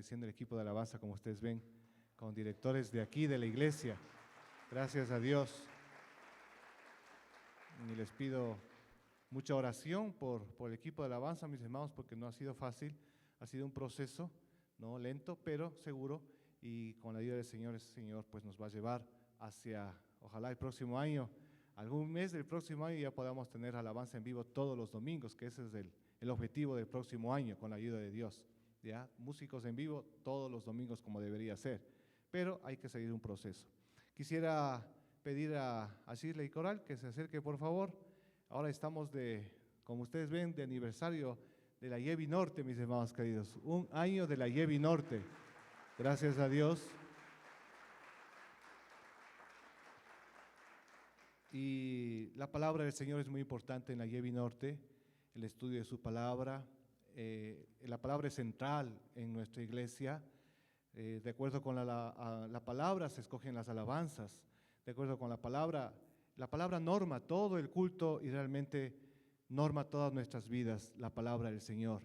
fortaleciendo el equipo de alabanza, como ustedes ven, con directores de aquí, de la iglesia. Gracias a Dios. Y les pido mucha oración por el equipo de alabanza, mis hermanos, porque no ha sido fácil, ha sido un proceso, ¿no? Lento, pero seguro, y con la ayuda del Señor, el Señor pues nos va a llevar hacia, ojalá el próximo año, algún mes del próximo año ya podamos tener alabanza en vivo todos los domingos, que ese es el objetivo del próximo año, con la ayuda de Dios, ¿ya? Músicos en vivo todos los domingos como debería ser, pero hay que seguir un proceso. Quisiera pedir a Shirley Coral que se acerque, por favor. Ahora estamos como ustedes ven, de aniversario de la IEBI Norte, mis hermanos queridos. Un año de la IEBI Norte. Gracias a Dios. Y la palabra del Señor es muy importante en la IEBI Norte, el estudio de su palabra. La palabra es central en nuestra iglesia. De acuerdo con la palabra se escogen las alabanzas. De acuerdo con la palabra norma todo el culto y realmente norma todas nuestras vidas, la palabra del Señor.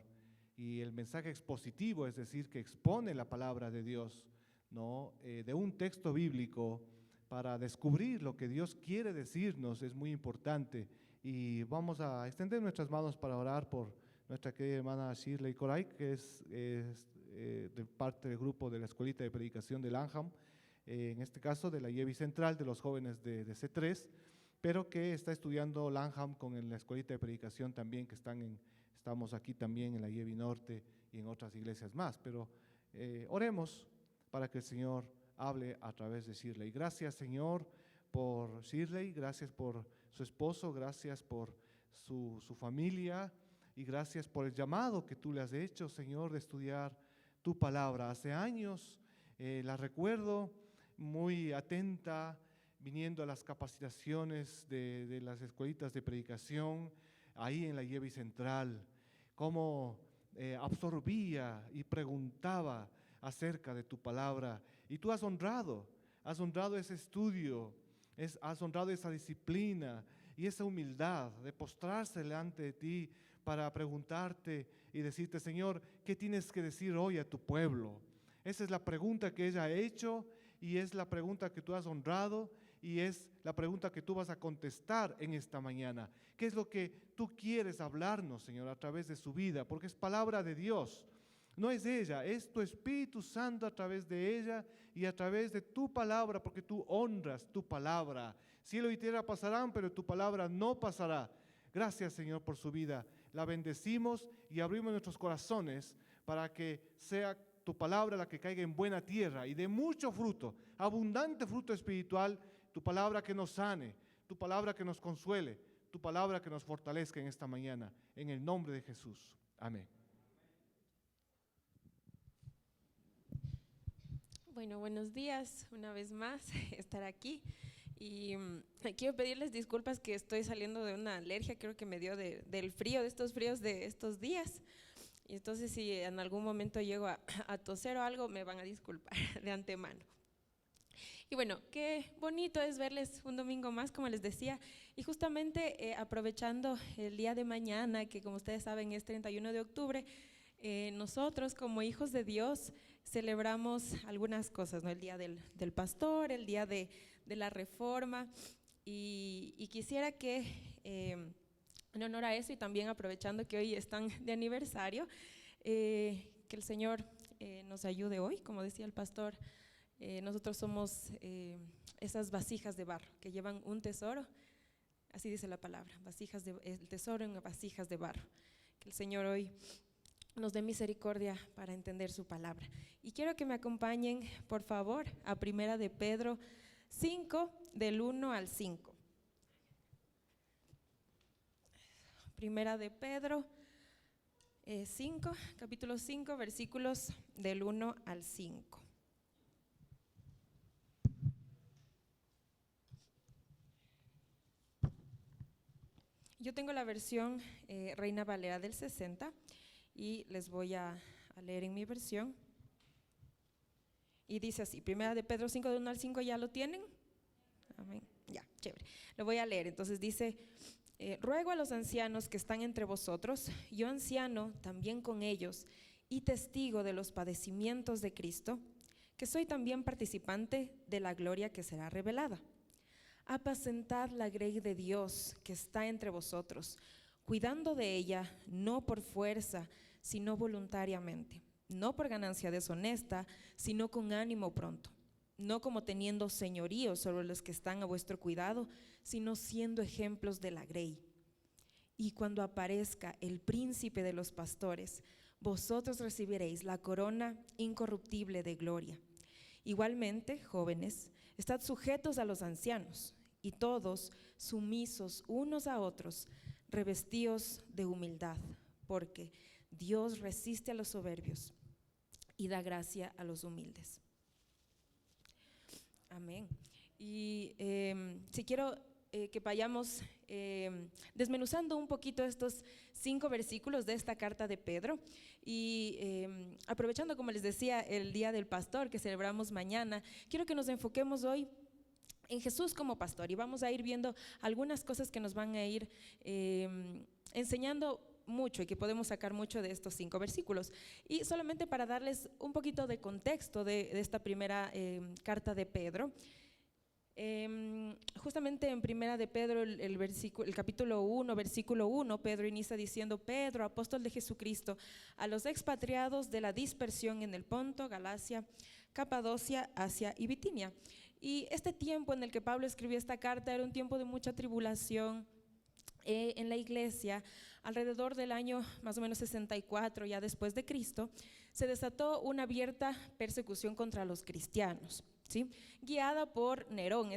Y el mensaje expositivo, es decir, que expone la palabra de Dios, ¿no? De un texto bíblico para descubrir lo que Dios quiere decirnos, es muy importante. Y vamos a extender nuestras manos para orar por nuestra querida hermana Shirley Coray, que es de parte del grupo de la Escuelita de Predicación de Lanham, en este caso de la IEBI Central, de los jóvenes de C3, pero que está estudiando Lanham con la Escuelita de Predicación también, que estamos aquí también en la IEBI Norte y en otras iglesias más. Pero oremos para que el Señor hable a través de Shirley. Gracias, Señor, por Shirley, gracias por su esposo, gracias por su familia y gracias por el llamado que tú le has hecho, Señor, de estudiar tu palabra. Hace años la recuerdo muy atenta, viniendo a las capacitaciones de las escuelitas de predicación, ahí en la IEBI Central, cómo absorbía y preguntaba acerca de tu palabra. Y tú has honrado ese estudio, has honrado esa disciplina y esa humildad de postrarse delante de ti para preguntarte y decirte, Señor, ¿qué tienes que decir hoy a tu pueblo? Esa es la pregunta que ella ha hecho y es la pregunta que tú has honrado y es la pregunta que tú vas a contestar en esta mañana. ¿Qué es lo que tú quieres hablarnos, Señor, a través de su vida? Porque es palabra de Dios. No es ella, es tu Espíritu Santo a través de ella y a través de tu palabra, porque tú honras tu palabra. Cielo y tierra pasarán, pero tu palabra no pasará. Gracias, Señor, por su vida. La bendecimos y abrimos nuestros corazones para que sea tu palabra la que caiga en buena tierra y de mucho fruto, abundante fruto espiritual, tu palabra que nos sane, tu palabra que nos consuele, tu palabra que nos fortalezca en esta mañana. En el nombre de Jesús. Amén. Bueno, buenos días, una vez más estar aquí y quiero pedirles disculpas que estoy saliendo de una alergia, creo que me dio del frío, de estos fríos de estos días, y entonces si en algún momento llego a toser o algo, me van a disculpar de antemano. Y bueno, qué bonito es verles un domingo más, como les decía, y justamente aprovechando el día de mañana, que como ustedes saben es 31 de octubre, nosotros como hijos de Dios celebramos algunas cosas, ¿no? El día del pastor, el día de la reforma, y quisiera que en honor a eso y también aprovechando que hoy están de aniversario, que el Señor nos ayude hoy, como decía el pastor. Nosotros somos esas vasijas de barro que llevan un tesoro, así dice la palabra, el tesoro en vasijas de barro. Que el Señor hoy nos dé misericordia para entender su palabra. Y quiero que me acompañen, por favor, a Primera de Pedro 5, del 1 al 5. Primera de Pedro 5, capítulo 5, versículos del 1 al 5. Yo tengo la versión Reina Valera del 60 y les voy a leer en mi versión. Y dice así, Primera de Pedro 5, de 1 al 5, ¿ya lo tienen? Amén. Ya, chévere. Lo voy a leer. Entonces dice, ruego a los ancianos que están entre vosotros, yo anciano también con ellos, y testigo de los padecimientos de Cristo, que soy también participante de la gloria que será revelada. Apacentad la grey de Dios que está entre vosotros, cuidando de ella, no por fuerza, sino voluntariamente, no por ganancia deshonesta, sino con ánimo pronto, no como teniendo señorío sobre los que están a vuestro cuidado, sino siendo ejemplos de la grey. Y cuando aparezca el príncipe de los pastores, vosotros recibiréis la corona incorruptible de gloria. Igualmente, jóvenes, estad sujetos a los ancianos, y todos sumisos unos a otros, revestidos de humildad, porque Dios resiste a los soberbios y da gracia a los humildes. Amén. Y si quiero que vayamos desmenuzando un poquito estos 5 versículos de esta carta de Pedro y aprovechando, como les decía, el Día del Pastor que celebramos mañana, quiero que nos enfoquemos hoy en Jesús como pastor y vamos a ir viendo algunas cosas que nos van a ir enseñando mucho y que podemos sacar mucho de estos 5 versículos. Y solamente para darles un poquito de contexto de esta primera carta de Pedro, justamente en primera de Pedro, el capítulo 1, versículo 1, Pedro inicia diciendo: Pedro, apóstol de Jesucristo, a los expatriados de la dispersión en el Ponto, Galacia, Capadocia, Asia y Bitinia. Y este tiempo en el que Pablo escribió esta carta era un tiempo de mucha tribulación en la iglesia. Alrededor del año más o menos 64 ya después de Cristo, se desató una abierta persecución contra los cristianos, ¿sí? Guiada por Nerón,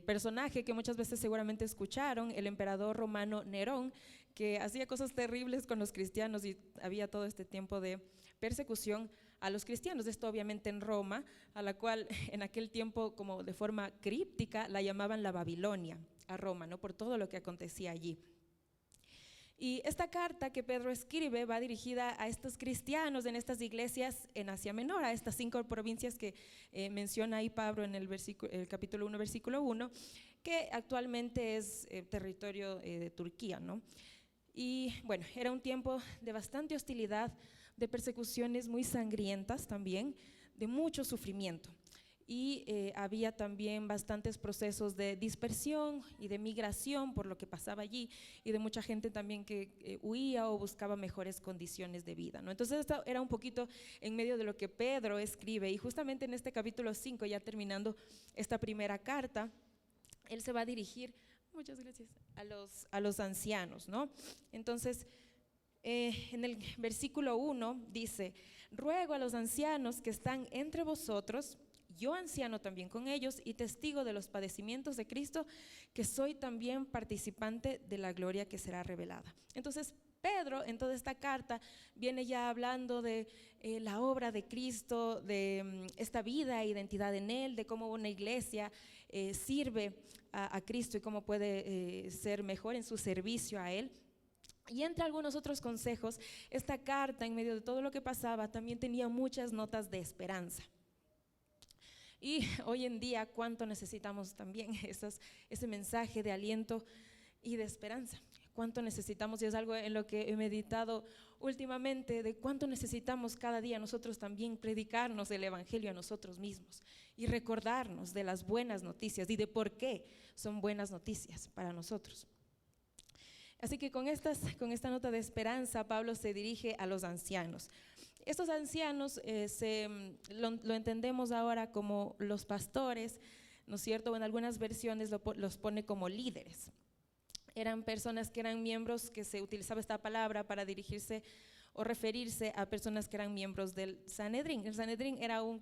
personaje que muchas veces seguramente escucharon, el emperador romano Nerón, que hacía cosas terribles con los cristianos y había todo este tiempo de persecución a los cristianos. Esto obviamente en Roma, a la cual en aquel tiempo, como de forma críptica, la llamaban la Babilonia, a Roma, ¿no? Por todo lo que acontecía allí. Y esta carta que Pedro escribe va dirigida a estos cristianos en estas iglesias en Asia Menor, a estas 5 provincias que menciona ahí Pablo en el capítulo 1, versículo 1, que actualmente es territorio de Turquía, ¿no? Y bueno, era un tiempo de bastante hostilidad, de persecuciones muy sangrientas también, de mucho sufrimiento. Y había también bastantes procesos de dispersión y de migración por lo que pasaba allí, y de mucha gente también que huía o buscaba mejores condiciones de vida, ¿no? Entonces esto era un poquito en medio de lo que Pedro escribe, y justamente en este capítulo 5, ya terminando esta primera carta, él se va a dirigir, muchas gracias, a los ancianos, ¿no? Entonces en el versículo 1 dice: ruego a los ancianos que están entre vosotros, yo anciano también con ellos y testigo de los padecimientos de Cristo, que soy también participante de la gloria que será revelada. Entonces Pedro en toda esta carta viene ya hablando de la obra de Cristo, de esta vida e identidad en Él, de cómo una iglesia sirve a Cristo y cómo puede ser mejor en su servicio a Él. Y entre algunos otros consejos, esta carta, en medio de todo lo que pasaba, también tenía muchas notas de esperanza. Y hoy en día, ¿cuánto necesitamos también ese mensaje de aliento y de esperanza? ¿Cuánto necesitamos? Y es algo en lo que he meditado últimamente, de cuánto necesitamos cada día nosotros también predicarnos el evangelio a nosotros mismos y recordarnos de las buenas noticias y de por qué son buenas noticias para nosotros. Así que con esta nota de esperanza, Pablo se dirige a los ancianos. Estos ancianos lo entendemos ahora como los pastores, ¿no es cierto? En algunas versiones los pone como líderes. Eran personas que eran miembros, que se utilizaba esta palabra para dirigirse o referirse a personas que eran miembros del Sanedrín. El Sanedrín era un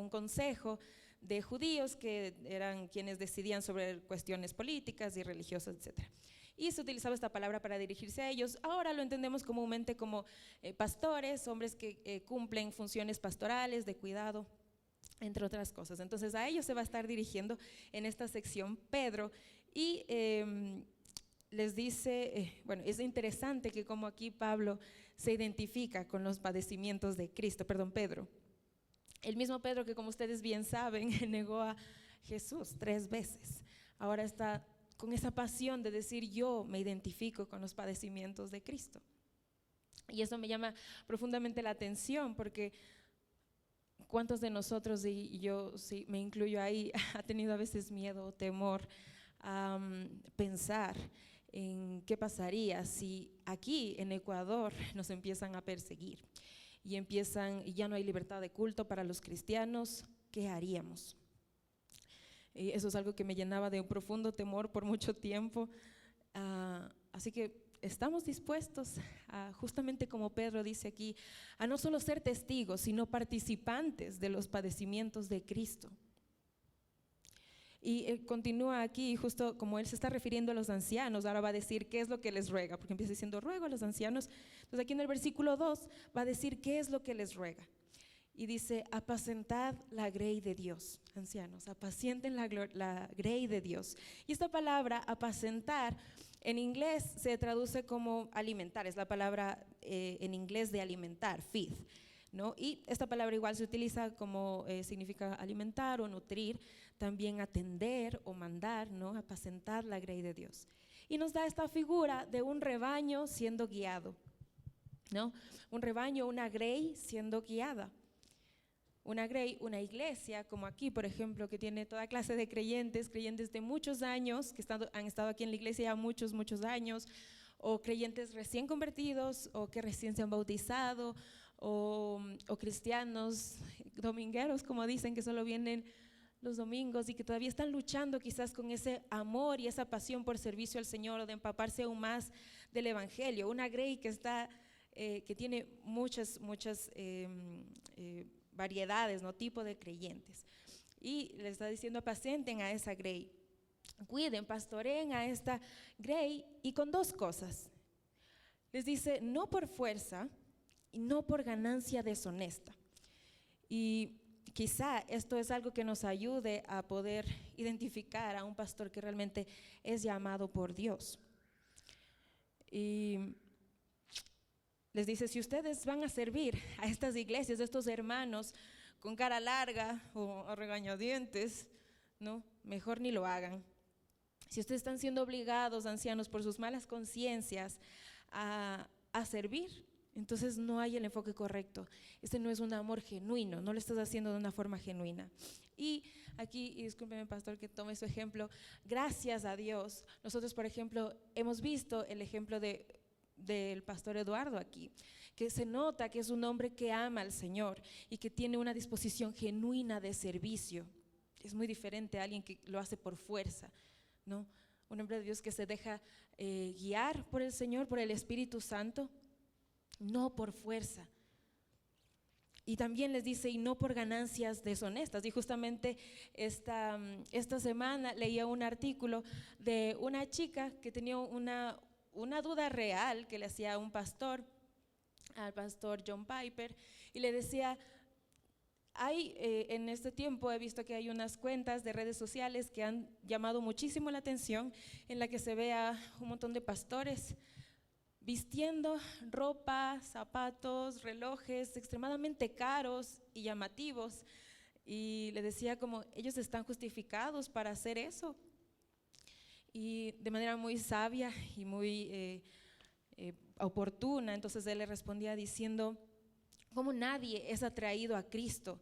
consejo de judíos que eran quienes decidían sobre cuestiones políticas y religiosas, etc. Y se utilizaba esta palabra para dirigirse a ellos. Ahora lo entendemos comúnmente como pastores, hombres que cumplen funciones pastorales, de cuidado, entre otras cosas. Entonces a ellos se va a estar dirigiendo en esta sección Pedro y les dice, bueno, es interesante que como aquí Pablo se identifica con los padecimientos de Cristo, Pedro. El mismo Pedro que, como ustedes bien saben, negó a Jesús 3 veces. Ahora está con esa pasión de decir: yo me identifico con los padecimientos de Cristo. Y eso me llama profundamente la atención, porque ¿cuántos de nosotros, y yo sí me incluyo ahí, ha tenido a veces miedo o temor a pensar en qué pasaría si aquí en Ecuador nos empiezan a perseguir y ya no hay libertad de culto para los cristianos? ¿Qué haríamos? Y eso es algo que me llenaba de un profundo temor por mucho tiempo. Así que estamos dispuestos a, justamente como Pedro dice aquí, a no solo ser testigos, sino participantes de los padecimientos de Cristo. Y continúa aquí, justo como él se está refiriendo a los ancianos, ahora va a decir qué es lo que les ruega, porque empieza diciendo ruego a los ancianos. Entonces aquí en el versículo 2 va a decir qué es lo que les ruega. Y dice, apacentad la grey de Dios, ancianos, apacienten la grey de Dios. Y esta palabra, apacentar, en inglés se traduce como alimentar, es la palabra en inglés de alimentar, feed, ¿no? Y esta palabra igual se utiliza como significa alimentar o nutrir, también atender o mandar, ¿no? Apacentar la grey de Dios. Y nos da esta figura de un rebaño siendo guiado, ¿no? Un rebaño, una grey siendo guiada. Una grey, una iglesia, como aquí, por ejemplo, que tiene toda clase de creyentes de muchos años, que han estado aquí en la iglesia ya muchos años, o creyentes recién convertidos, o que recién se han bautizado, o cristianos domingueros, como dicen, que solo vienen los domingos y que todavía están luchando quizás con ese amor y esa pasión por servicio al Señor, o de empaparse aún más del evangelio. Una grey que tiene muchas variedades, ¿no? Tipo de creyentes. Y le está diciendo apacenten a esa grey, cuiden, pastoreen a esta grey, y con dos cosas. Les dice no por fuerza y no por ganancia deshonesta. Y quizá esto es algo que nos ayude a poder identificar a un pastor que realmente es llamado por Dios. Y les dice, si ustedes van a servir a estas iglesias, a estos hermanos con cara larga o a regañadientes, ¿no? Mejor ni lo hagan. Si ustedes están siendo obligados, ancianos, por sus malas conciencias a servir, entonces no hay el enfoque correcto. Este no es un amor genuino, no lo estás haciendo de una forma genuina. Y aquí, y discúlpeme pastor que tome su ejemplo, gracias a Dios, nosotros por ejemplo hemos visto el ejemplo del pastor Eduardo aquí, que se nota que es un hombre que ama al Señor y que tiene una disposición genuina de servicio. Es muy diferente a alguien que lo hace por fuerza, ¿no? Un hombre de Dios que se deja guiar por el Señor, por el Espíritu Santo, no por fuerza. Y también les dice, y no por ganancias deshonestas. Y justamente esta semana leía un artículo de una chica que tenía una duda real que le hacía un pastor, al pastor John Piper, y le decía, en este tiempo he visto que hay unas cuentas de redes sociales que han llamado muchísimo la atención, en la que se ve a un montón de pastores vistiendo ropa, zapatos, relojes extremadamente caros y llamativos, y le decía como ellos están justificados para hacer eso. Y de manera muy sabia y muy oportuna, entonces él le respondía diciendo, como nadie es atraído a Cristo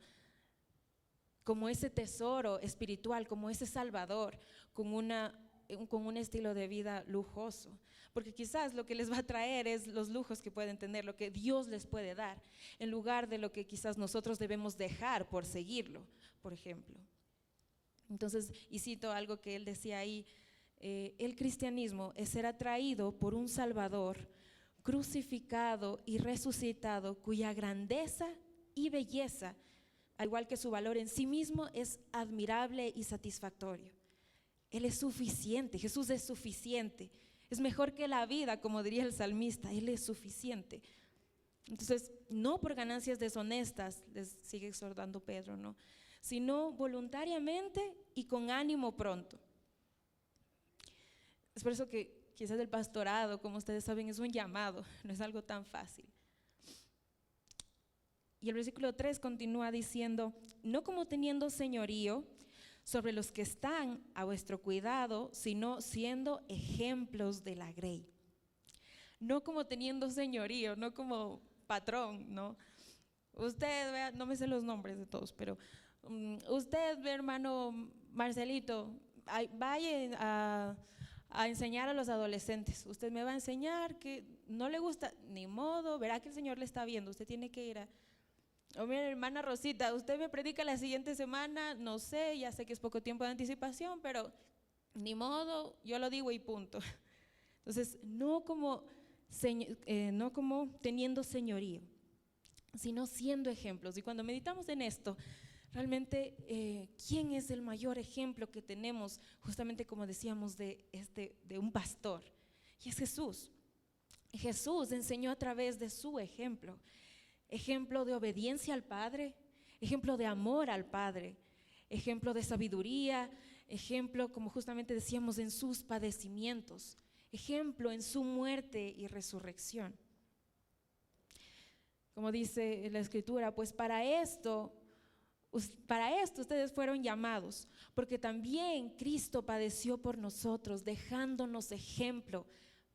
como ese tesoro espiritual, como ese Salvador, con un estilo de vida lujoso, porque quizás lo que les va a traer es los lujos que pueden tener, lo que Dios les puede dar, en lugar de lo que quizás nosotros debemos dejar por seguirlo, por ejemplo. Entonces, y cito algo que él decía ahí, el cristianismo es ser atraído por un Salvador crucificado y resucitado, cuya grandeza y belleza, al igual que su valor en sí mismo, es admirable y satisfactorio. Él es suficiente, Jesús es suficiente, es mejor que la vida, como diría el salmista, Él es suficiente. Entonces, no por ganancias deshonestas, les sigue exhortando Pedro, ¿no? Sino voluntariamente y con ánimo pronto. Es por eso que quizás el pastorado, como ustedes saben, es un llamado, no es algo tan fácil. Y el versículo 3 continúa diciendo, no como teniendo señorío sobre los que están a vuestro cuidado, sino siendo ejemplos de la grey. no como teniendo señorío, no como patrón, ¿no? Usted, vea, no me sé los nombres de todos, pero usted, hermano Marcelito, vaya a enseñar a los adolescentes. Usted me va a enseñar que no le gusta, ni modo, verá que el Señor le está viendo, usted tiene que ir a… O mira, hermana Rosita, usted me predica la siguiente semana, no sé, ya sé que es poco tiempo de anticipación, pero ni modo, yo lo digo y punto. Entonces, no como teniendo señorío, sino siendo ejemplos. Y cuando meditamos en esto, realmente, ¿quién es el mayor ejemplo que tenemos? Justamente como decíamos de un pastor, y es Jesús. Jesús enseñó a través de su ejemplo, ejemplo de obediencia al Padre, ejemplo de amor al Padre, ejemplo de sabiduría, ejemplo, como justamente decíamos, en sus padecimientos, ejemplo en su muerte y resurrección. Como dice la Escritura, pues para esto ustedes fueron llamados, porque también Cristo padeció por nosotros, dejándonos ejemplo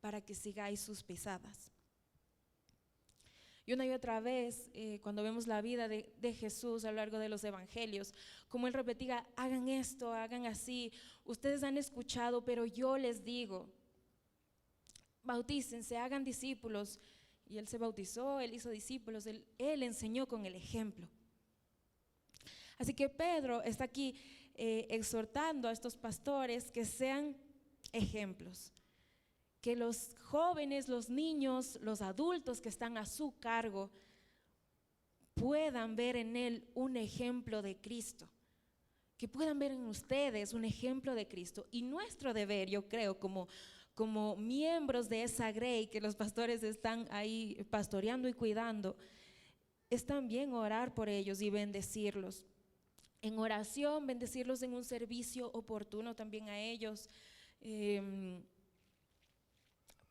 para que sigáis sus pisadas. Y una y otra vez, cuando vemos la vida de Jesús a lo largo de los evangelios, como Él repetía, hagan esto, hagan así, ustedes han escuchado, pero yo les digo, bautícense, hagan discípulos. Y Él se bautizó, Él hizo discípulos, Él enseñó con el ejemplo. Así que Pedro está aquí exhortando a estos pastores que sean ejemplos, que los jóvenes, los niños, los adultos que están a su cargo puedan ver en Él un ejemplo de Cristo, que puedan ver en ustedes un ejemplo de Cristo. Y nuestro deber, yo creo, como miembros de esa grey que los pastores están ahí pastoreando y cuidando, es también orar por ellos y bendecirlos. En oración, bendecirlos en un servicio oportuno también a ellos,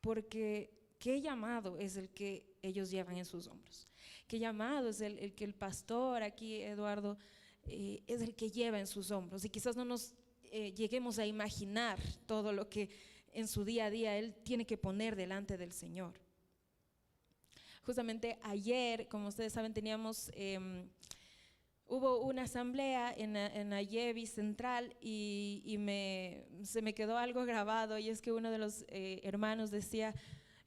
porque qué llamado es el que ellos llevan en sus hombros, qué llamado es el que el pastor aquí, Eduardo, es el que lleva en sus hombros. Y quizás no nos lleguemos a imaginar todo lo que en su día a día Él tiene que poner delante del Señor. Justamente ayer, como ustedes saben, hubo una asamblea en Ayevi Central y se me quedó algo grabado, y es que uno de los hermanos decía,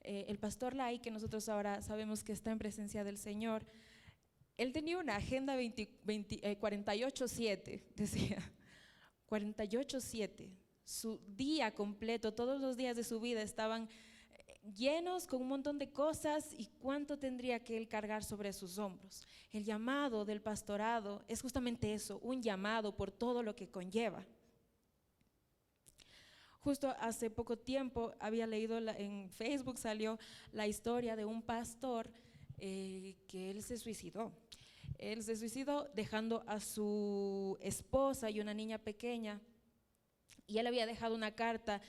el pastor Lai, que nosotros ahora sabemos que está en presencia del Señor, él tenía una agenda 48/7, decía, 48/7, su día completo, todos los días de su vida estaban llenos con un montón de cosas, y cuánto tendría que él cargar sobre sus hombros. El llamado del pastorado es justamente eso, un llamado por todo lo que conlleva. Justo hace poco tiempo había leído en Facebook, salió la historia de un pastor que él se suicidó. Él se suicidó dejando a su esposa y una niña pequeña, y él había dejado una carta.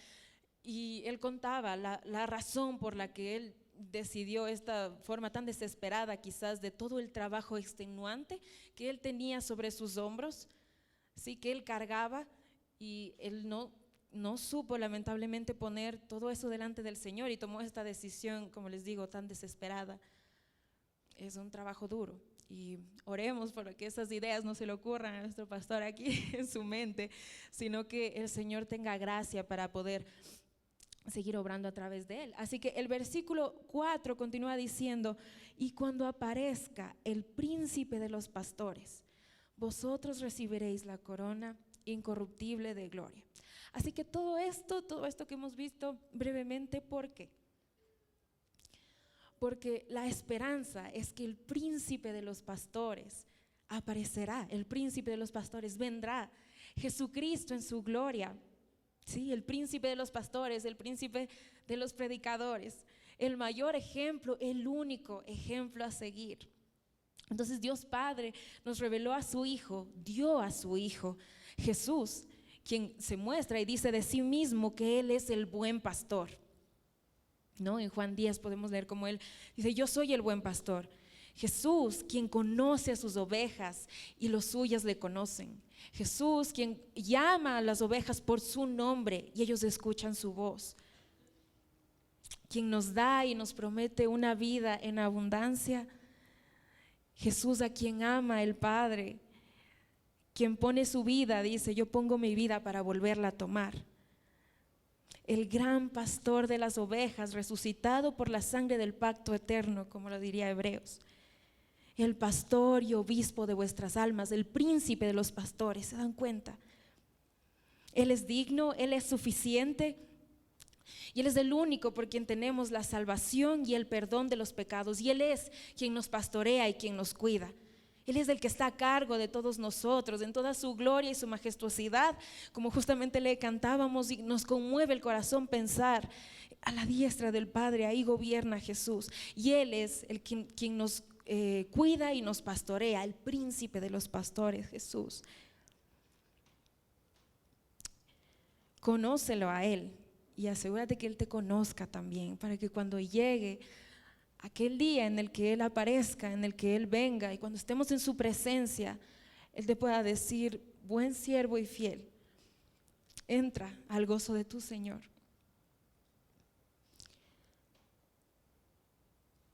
Y él contaba la razón por la que él decidió esta forma tan desesperada, quizás, de todo el trabajo extenuante que él tenía sobre sus hombros, sí, que él cargaba, y él no supo lamentablemente poner todo eso delante del Señor y tomó esta decisión, como les digo, tan desesperada. Es un trabajo duro, y oremos por que esas ideas no se le ocurran a nuestro pastor aquí en su mente, sino que el Señor tenga gracia para poder seguir obrando a través de él. Así que el versículo 4 continúa diciendo, y cuando aparezca el príncipe de los pastores, vosotros recibiréis la corona incorruptible de gloria. Así que todo esto que hemos visto brevemente, ¿por qué? Porque la esperanza es que el príncipe de los pastores aparecerá, el príncipe de los pastores vendrá, Jesucristo en su gloria. Sí, el príncipe de los pastores, el príncipe de los predicadores, el mayor ejemplo, el único ejemplo a seguir. Entonces Dios Padre nos reveló a su Hijo, dio a su Hijo, Jesús, quien se muestra y dice de sí mismo que Él es el buen pastor, ¿no? En Juan 10 podemos leer como Él dice, yo soy el buen pastor. Jesús, quien conoce a sus ovejas y los suyas le conocen. Jesús, quien llama a las ovejas por su nombre y ellos escuchan su voz. quien nos da y nos promete una vida en abundancia. Jesús, a quien ama el Padre, quien pone su vida, dice, yo pongo mi vida para volverla a tomar. El gran pastor de las ovejas, resucitado por la sangre del pacto eterno, como lo diría Hebreos. El pastor y obispo de vuestras almas, el príncipe de los pastores, ¿se dan cuenta? Él es digno, Él es suficiente y Él es el único por quien tenemos la salvación y el perdón de los pecados, y Él es quien nos pastorea y quien nos cuida. Él es el que está a cargo de todos nosotros, en toda su gloria y su majestuosidad, como justamente le cantábamos, y nos conmueve el corazón pensar, a la diestra del Padre, ahí gobierna Jesús, y Él es el quien nos cuida y nos pastorea, el príncipe de los pastores, Jesús. Conócelo a Él y asegúrate que Él te conozca también, para que cuando llegue aquel día en el que Él aparezca, en el que Él venga, y cuando estemos en su presencia, Él te pueda decir: buen siervo y fiel, entra al gozo de tu Señor.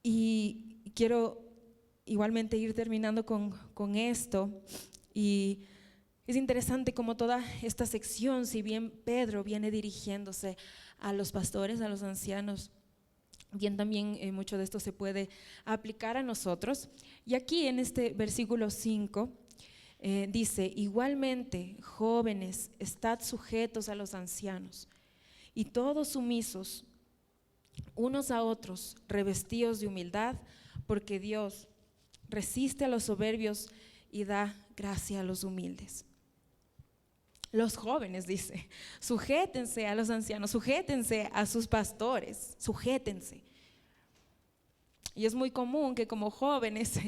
Y quiero igualmente ir terminando con esto. Y es interesante como toda esta sección, si bien Pedro viene dirigiéndose a los pastores, a los ancianos, bien también mucho de esto se puede aplicar a nosotros. Y aquí en este versículo 5 dice: igualmente, jóvenes, estad sujetos a los ancianos, y todos sumisos unos a otros, revestidos de humildad, porque Dios resiste a los soberbios y da gracia a los humildes. Los jóvenes, dice, sujétense a los ancianos, sujétense a sus pastores, sujétense. Y es muy común que como jóvenes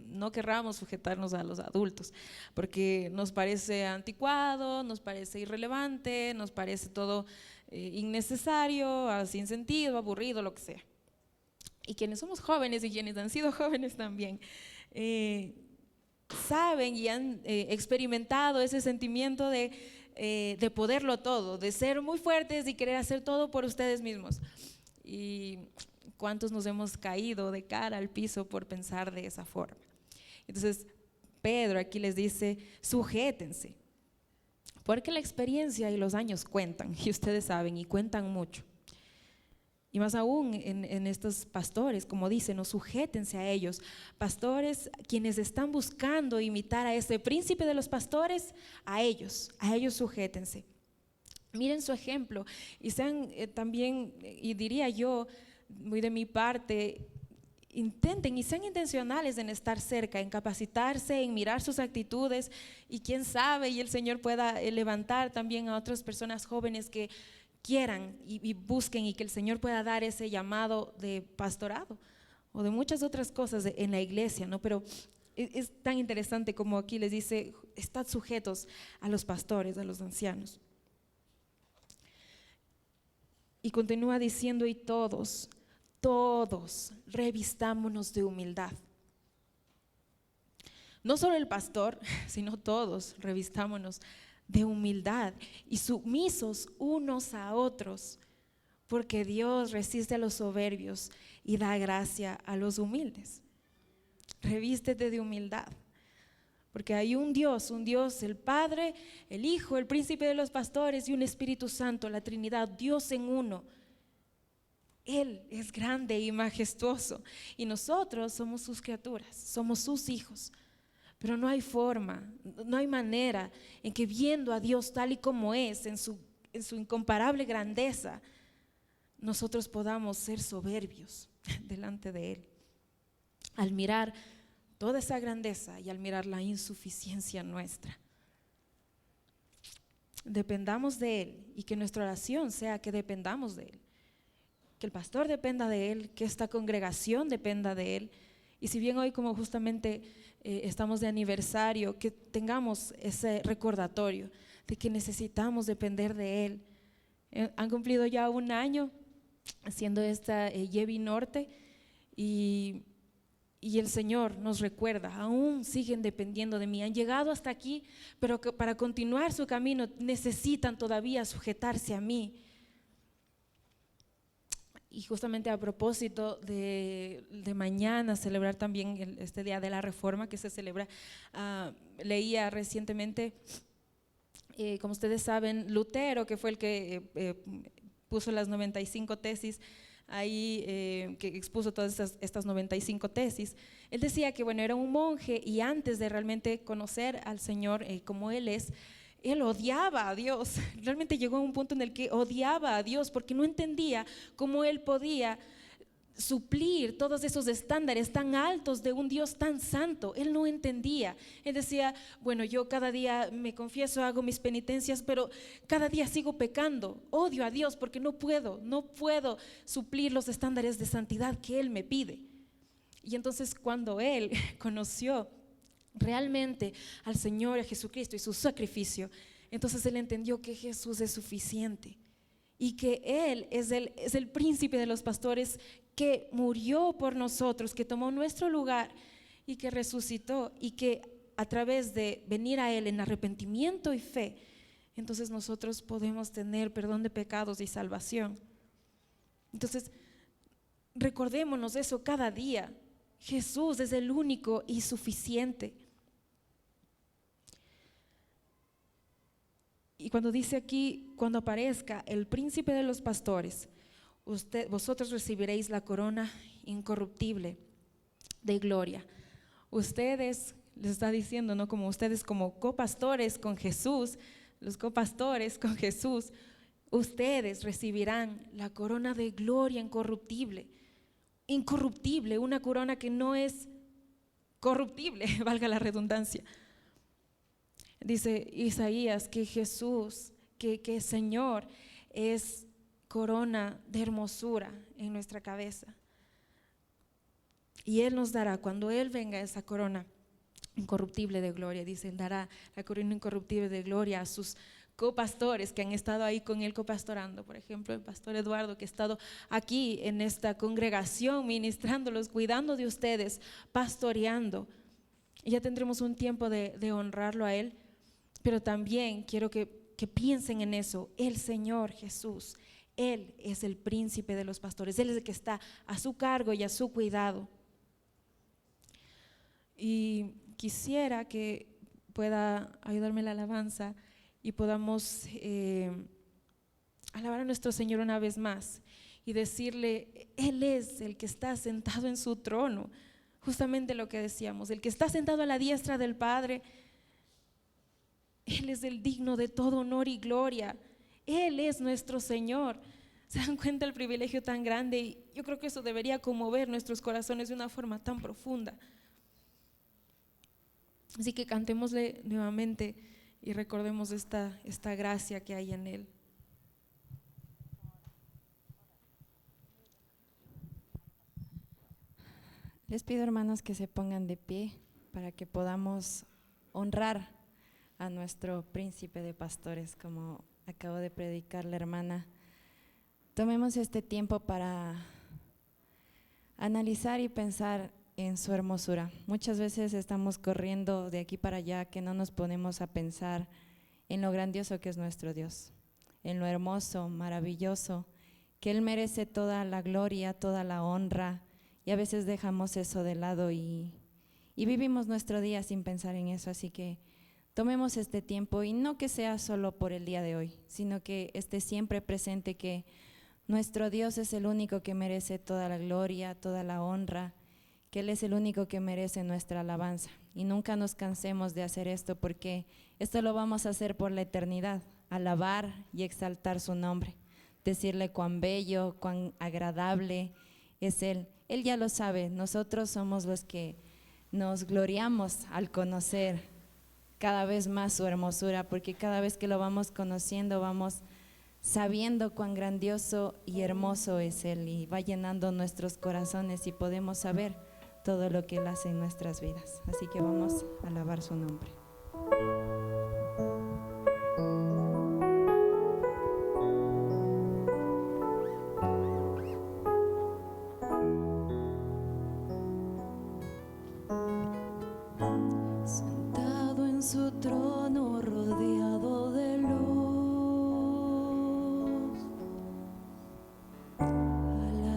no querramos sujetarnos a los adultos, porque nos parece anticuado, nos parece irrelevante, nos parece todo innecesario, sin sentido, aburrido, lo que sea. Y quienes somos jóvenes y quienes han sido jóvenes también, saben y han experimentado ese sentimiento de poderlo todo, de ser muy fuertes y querer hacer todo por ustedes mismos. Y cuántos nos hemos caído de cara al piso por pensar de esa forma. Entonces Pedro aquí les dice: sujétense, porque la experiencia y los años cuentan, y ustedes saben, y cuentan mucho. Y más aún en estos pastores, como dice, no, sujétense a ellos. Pastores, quienes están buscando imitar a ese príncipe de los pastores, a ellos sujétense. Miren su ejemplo y sean también, y diría yo, muy de mi parte, intenten y sean intencionales en estar cerca, en capacitarse, en mirar sus actitudes, y quién sabe, y el Señor pueda levantar también a otras personas jóvenes que quieran y busquen, y que el Señor pueda dar ese llamado de pastorado o de muchas otras cosas en la iglesia, ¿no? Pero es tan interesante como aquí les dice: estad sujetos a los pastores, a los ancianos. Y continúa diciendo: y todos revistámonos de humildad. No solo el pastor, sino todos revistámonos de humildad y sumisos unos a otros, porque Dios resiste a los soberbios y da gracia a los humildes. Revístete de humildad, porque hay un Dios, el Padre, el Hijo, el Príncipe de los pastores y un Espíritu Santo, la Trinidad, Dios en uno. Él es grande y majestuoso, y nosotros somos sus criaturas, somos sus hijos. Pero no hay forma, no hay manera en que, viendo a Dios tal y como es, en su incomparable grandeza, nosotros podamos ser soberbios delante de Él. Al mirar toda esa grandeza y al mirar la insuficiencia nuestra, dependamos de Él, y que nuestra oración sea que dependamos de Él, que el pastor dependa de Él, que esta congregación dependa de Él. Y si bien hoy, como justamente estamos de aniversario, que tengamos ese recordatorio de que necesitamos depender de Él. Han cumplido ya 1 año haciendo esta Yevi Norte, y el Señor nos recuerda: aún siguen dependiendo de mí, han llegado hasta aquí, pero que para continuar su camino necesitan todavía sujetarse a mí. Y justamente a propósito de mañana celebrar también este Día de la Reforma que se celebra, leía recientemente, como ustedes saben, Lutero, que fue el que puso las 95 tesis, ahí que expuso todas estas 95 tesis, él decía que bueno, era un monje y antes de realmente conocer al Señor como Él es, él odiaba a Dios. Realmente llegó a un punto en el que odiaba a Dios porque no entendía cómo Él podía suplir todos esos estándares tan altos de un Dios tan santo. Él no entendía. Él decía, bueno, yo cada día me confieso, hago mis penitencias, pero cada día sigo pecando. Odio a Dios porque no puedo suplir los estándares de santidad que Él me pide. Y entonces cuando él conoció realmente al Señor, a Jesucristo y su sacrificio, entonces él entendió que Jesús es suficiente y que Él es el príncipe de los pastores que murió por nosotros, que tomó nuestro lugar y que resucitó, y que a través de venir a Él en arrepentimiento y fe, entonces nosotros podemos tener perdón de pecados y salvación. Entonces recordémonos eso cada día. Jesús es el único y suficiente. Y cuando dice aquí, cuando aparezca el príncipe de los pastores, vosotros recibiréis la corona incorruptible de gloria. Ustedes, les está diciendo, ¿no? Como ustedes como copastores con Jesús, los copastores con Jesús, ustedes recibirán la corona de gloria incorruptible. Incorruptible, una corona que no es corruptible, valga la redundancia. Dice Isaías que Jesús, que Señor es corona de hermosura en nuestra cabeza. Y Él nos dará, cuando Él venga, esa corona incorruptible de gloria. Dice, Él dará la corona incorruptible de gloria a sus copastores que han estado ahí con Él copastorando. Por ejemplo, el pastor Eduardo, que ha estado aquí en esta congregación ministrándolos, cuidando de ustedes, pastoreando. Y ya tendremos un tiempo de honrarlo a Él. Pero también quiero que piensen en eso. El Señor Jesús, Él es el príncipe de los pastores. Él es el que está a su cargo y a su cuidado. Y quisiera que pueda ayudarme la alabanza y podamos alabar a nuestro Señor una vez más y decirle, Él es el que está sentado en su trono. Justamente lo que decíamos, el que está sentado a la diestra del Padre. Él es el digno de todo honor y gloria. Él es nuestro Señor. ¿Se dan cuenta el privilegio tan grande? Y yo creo que eso debería conmover nuestros corazones de una forma tan profunda. Así que cantémosle nuevamente y recordemos esta gracia que hay en Él. Les pido, hermanos, que se pongan de pie para que podamos honrar a nuestro príncipe de pastores, como acabo de predicar la hermana. Tomemos este tiempo para analizar y pensar en su hermosura. Muchas veces estamos corriendo de aquí para allá, que no nos ponemos a pensar en lo grandioso que es nuestro Dios, en lo hermoso, maravilloso, que Él merece toda la gloria, toda la honra, y a veces dejamos eso de lado y vivimos nuestro día sin pensar en eso. Así que tomemos este tiempo, y no que sea solo por el día de hoy, sino que esté siempre presente que nuestro Dios es el único que merece toda la gloria, toda la honra, que Él es el único que merece nuestra alabanza. Y nunca nos cansemos de hacer esto, porque esto lo vamos a hacer por la eternidad, alabar y exaltar su nombre, decirle cuán bello, cuán agradable es Él. Él ya lo sabe, nosotros somos los que nos gloriamos al conocer cada vez más su hermosura, porque cada vez que lo vamos conociendo vamos sabiendo cuán grandioso y hermoso es Él, y va llenando nuestros corazones y podemos saber todo lo que Él hace en nuestras vidas. Así que vamos a alabar su nombre. Sentado en su trono, rodeado de luz, a la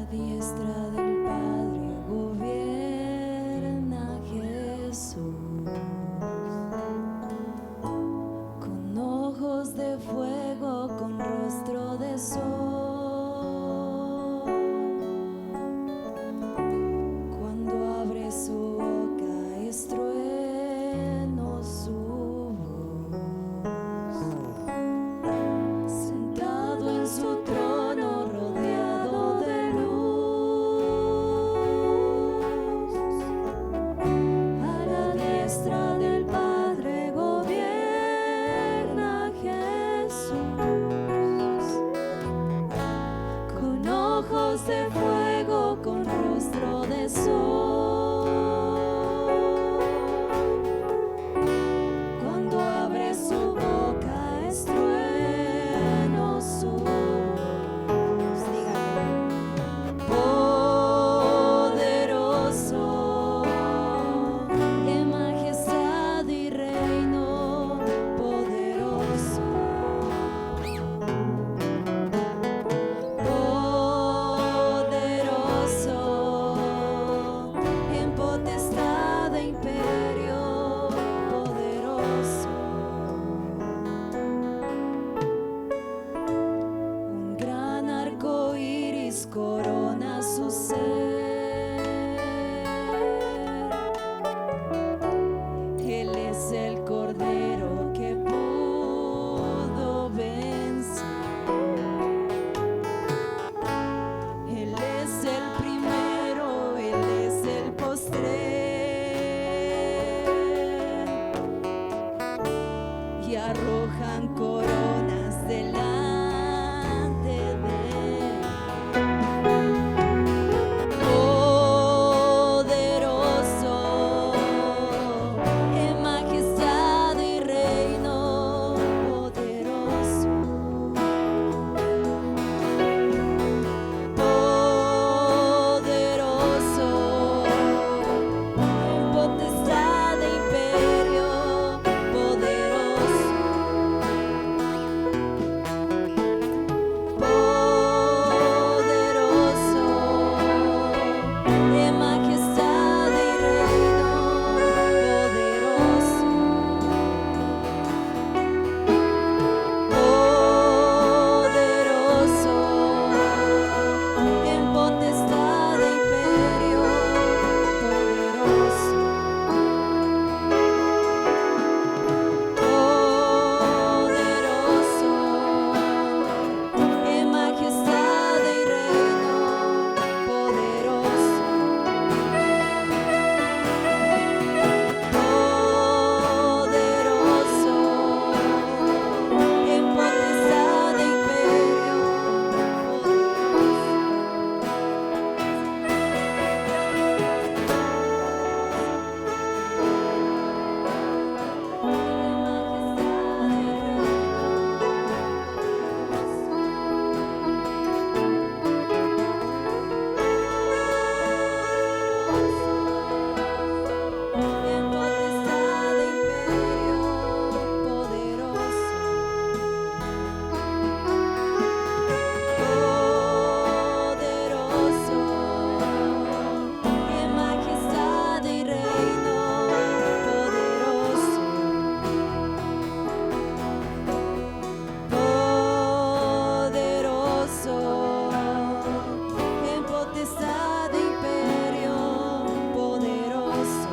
arrojan coronas delante de él. Poderoso en majestad y reino, poderoso. Poderoso en potestad e imperio, poderoso. Poderoso en majestad y reino, poderoso. Poderoso en potestad e imperio, poderoso. Poderoso en majestad y reino, poderoso. Poderoso en potestad e imperio, en potestad e imperio, poderoso. Poderoso en majestad y reino, poderoso. Poderoso en potestad e imperio, poderoso.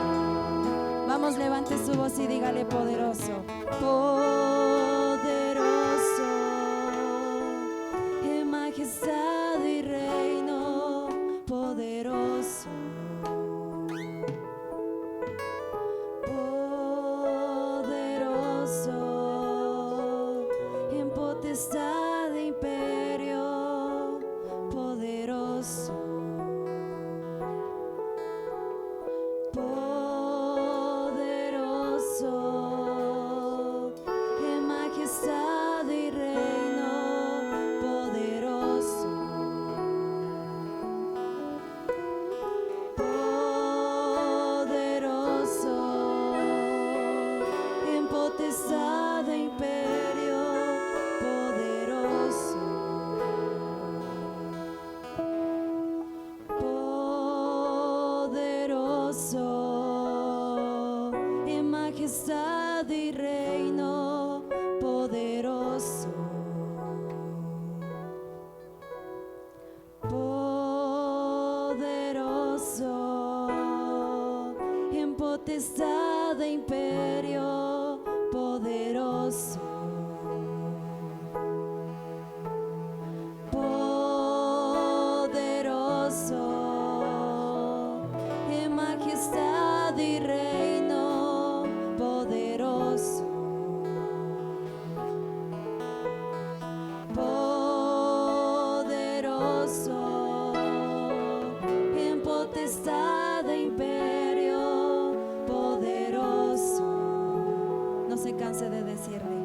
Vamos, levante su voz y dígale poderoso. Poderoso en majestad y reino, poderoso. Poderoso en potestad e imperio, poderoso. Poderoso en majestad y reino, poderoso. Poderoso en potestad e imperio, poderoso. Poderoso en majestad y reino, poderoso. Poderoso en potestad e imperio, poderoso. Poderoso en majestad y reino, poderoso. Poderoso en potestad e imperio, poderoso. No se canse de decirle.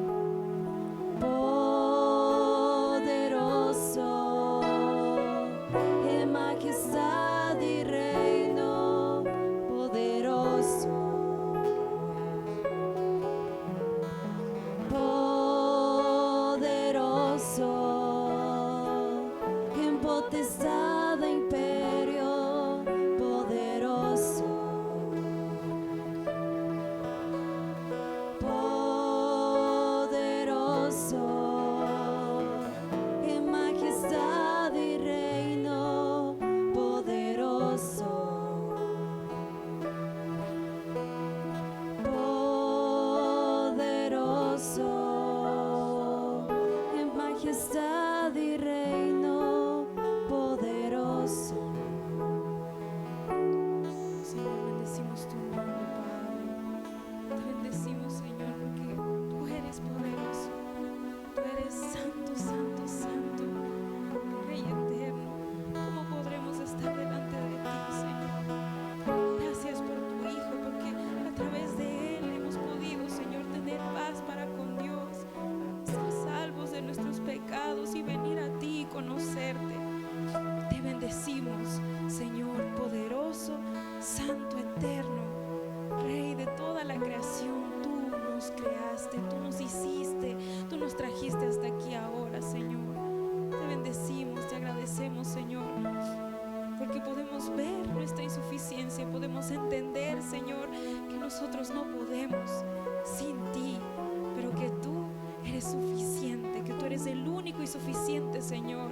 Señor,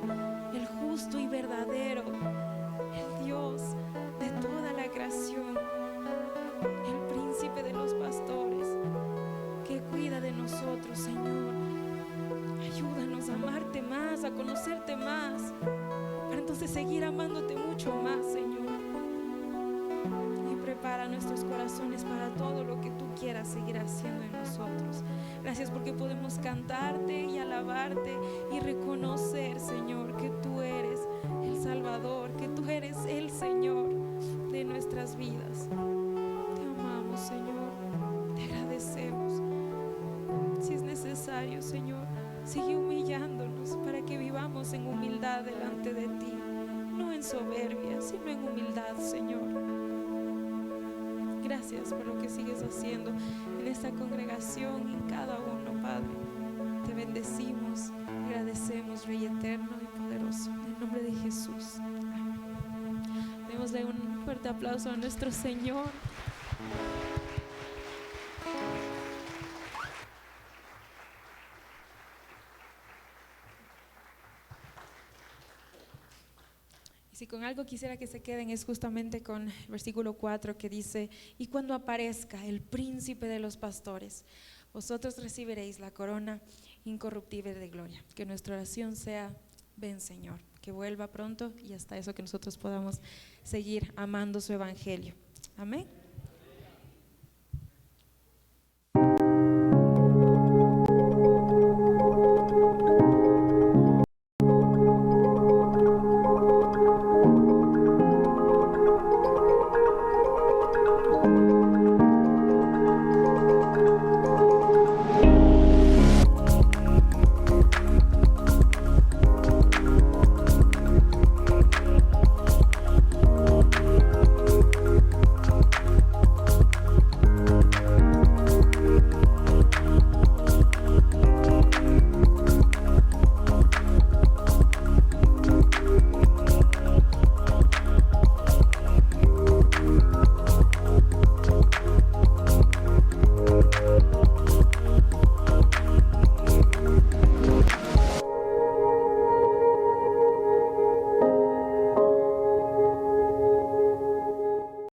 el justo y verdadero, el Dios de toda la creación, el príncipe de los pastores, que cuida de nosotros, Señor. Ayúdanos a amarte más, a conocerte más, para entonces seguir amándote mucho más, Señor. Y prepara nuestros corazones para todo lo que tú quieras seguir haciendo en nosotros. Gracias porque podemos cantarte y alabarte y reconocer, Señor, que tú eres el Salvador, que tú eres el Señor de nuestras vidas. Te amamos, Señor, te agradecemos. Si es necesario, Señor, sigue humillándonos para que vivamos en humildad delante de ti, no en soberbia, sino en humildad, Señor. Gracias por lo que sigues haciendo en esta congregación y en cada uno, Padre. Te bendecimos, agradecemos, Rey eterno y poderoso, en el nombre de Jesús. Amén. Démosle un fuerte aplauso a nuestro Señor. Si con algo quisiera que se queden es justamente con el versículo 4 que dice: y cuando aparezca el príncipe de los pastores, vosotros recibiréis la corona incorruptible de gloria. Que nuestra oración sea: ven, Señor, que vuelva pronto, y hasta eso que nosotros podamos seguir amando su evangelio. Amén.